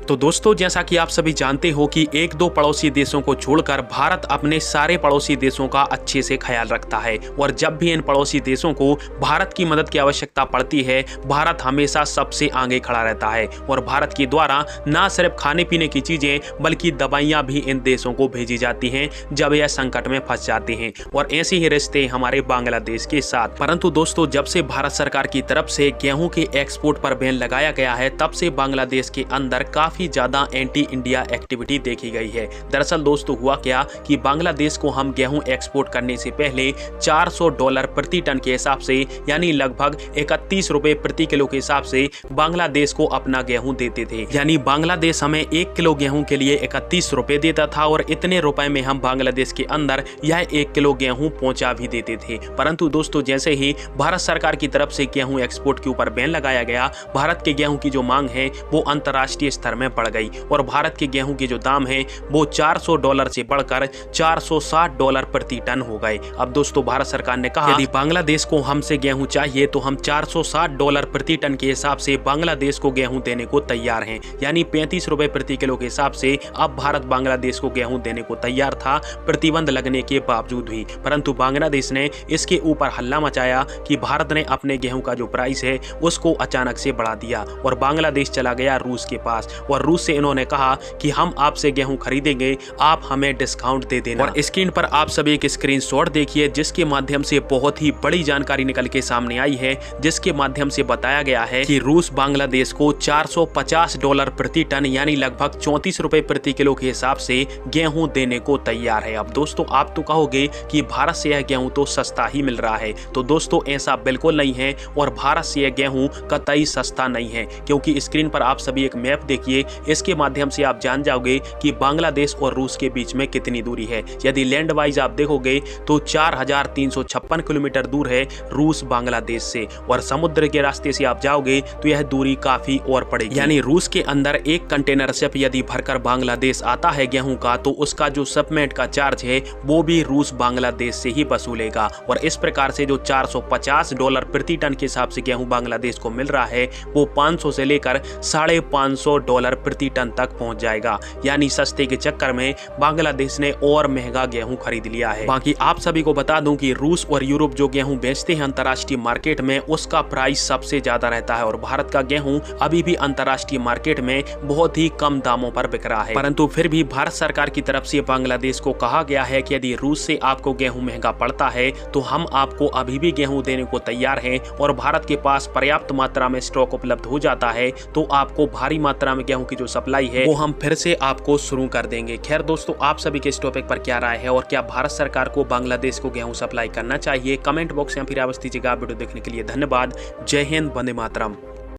तो दोस्तों, जैसा कि आप सभी जानते हो कि एक दो पड़ोसी देशों को छोड़कर भारत अपने सारे पड़ोसी देशों का अच्छे से ख्याल रखता है और जब भी इन पड़ोसी देशों को भारत की मदद की आवश्यकता पड़ती है, भारत हमेशा सबसे आगे खड़ा रहता है और भारत के द्वारा न सिर्फ खाने पीने की चीजें बल्कि दवाइयां भी इन देशों को भेजी जाती हैं जब यह संकट में फंस जाते हैं। और ऐसे ही रिश्ते हमारे बांग्लादेश के साथ। परंतु दोस्तों, जब से भारत सरकार की तरफ से गेहूं के एक्सपोर्ट पर बैन लगाया गया है, तब से बांग्लादेश के अंदर काफी ज्यादा एंटी इंडिया एक्टिविटी देखी गई है। दरअसल दोस्तों, हुआ क्या कि बांग्लादेश को हम गेहूं एक्सपोर्ट करने से पहले $400 प्रति टन के हिसाब से, यानी लगभग 31 रुपए प्रति किलो के हिसाब से बांग्लादेश को अपना गेहूं देते थे। यानी बांग्लादेश हमें 1 किलो गेहूं के लिए 31 रुपए देता था और इतने रुपए में हम बांग्लादेश के अंदर यह 1 किलो गेहूं पहुंचा भी देते थे। परंतु दोस्तों, जैसे ही भारत सरकार की तरफ से गेहूं एक्सपोर्ट के ऊपर बैन लगाया गया, भारत के गेहूं की जो मांग है वो अंतर्राष्ट्रीय स्तर में बढ़ गई और भारत के गेहूं के जो दाम है वो $400 से बढ़कर $460 प्रति टन हो गए। अब दोस्तों, भारत सरकार ने कहा यदि बांग्लादेश को हमसे गेहूं चाहिए तो हम $460 प्रति टन के हिसाब से बांग्लादेश को गेहूं देने को तैयार हैं। यानी 35 रुपए प्रति किलो के हिसाब से अब भारत बांग्लादेश को गेहूं देने को तैयार था, प्रतिबंध लगने के बावजूद भी। परंतु बांग्लादेश ने इसके ऊपर हल्ला मचाया कि भारत ने अपने गेहूं का जो प्राइस है उसको अचानक से बढ़ा दिया और बांग्लादेश चला गया रूस के पास और रूस से इन्होंने कहा कि हम आपसे गेहूं खरीदेंगे, आप हमें डिस्काउंट दे देना। और स्क्रीन पर आप सभी एक स्क्रीनशॉट देखिए जिसके माध्यम से बहुत ही बड़ी जानकारी निकल के सामने आई है, जिसके माध्यम से बताया गया है कि रूस बांग्लादेश को $450 प्रति टन यानी लगभग 34 रुपए प्रति किलो के हिसाब से गेहूं देने को तैयार है। अब दोस्तों, आप तो कहोगे कि भारत से यह गेहूं तो सस्ता ही मिल रहा है, तो दोस्तों ऐसा बिल्कुल नहीं है और भारत से यह गेहूं कतई सस्ता नहीं है, क्योंकि स्क्रीन पर आप सभी एक मैप देखिए, इसके माध्यम से आप जान जाओगे कि बांग्लादेश और रूस के बीच में कितनी दूरी है। यदि लैंड वाइज आप देखोगे तो 4356 किलोमीटर दूर है रूस बांग्लादेश से और समुद्र के रास्ते से आप जाओगे तो यह दूरी काफी और पड़ेगी। यानी रूस के अंदर एक कंटेनर शिप यदि भरकर बांग्लादेश आता है गेहूं का, तो उसका जो शिपमेंट का चार्ज है वो भी रूस बांग्लादेश से ही वसूलेगा और इस प्रकार से जो $450 प्रति टन के हिसाब से गेहूं बांग्लादेश को मिल रहा है वो 500 से लेकर $550 प्रति टन तक पहुंच जाएगा। यानी सस्ते के चक्कर में बांग्लादेश ने और महंगा गेहूं खरीद लिया है। बाकी आप सभी को बता दूं कि रूस और यूरोप जो गेहूं बेचते हैं अंतर्राष्ट्रीय मार्केट में, उसका प्राइस सबसे ज्यादा रहता है और भारत का गेहूं अभी भी अंतर्राष्ट्रीय मार्केट में बहुत ही कम दामों पर बिक रहा है। परंतु फिर भी भारत सरकार की तरफ से बांग्लादेश को कहा गया है कि यदि रूस से आपको गेहूं महंगा पड़ता है तो हम आपको अभी भी गेहूं देने को तैयार हैं और भारत के पास पर्याप्त मात्रा में स्टॉक उपलब्ध हो जाता है तो आपको भारी मात्रा में गेहूं की जो सप्लाई है वो हम फिर से आपको शुरू कर देंगे। खैर दोस्तों, आप सभी के इस टॉपिक पर क्या राय है और क्या भारत सरकार को बांग्लादेश को गेहूं सप्लाई करना चाहिए? कमेंट बॉक्स में फिर आप दीजिएगा। वीडियो देखने के लिए धन्यवाद। जय हिंद, वंदे मातरम।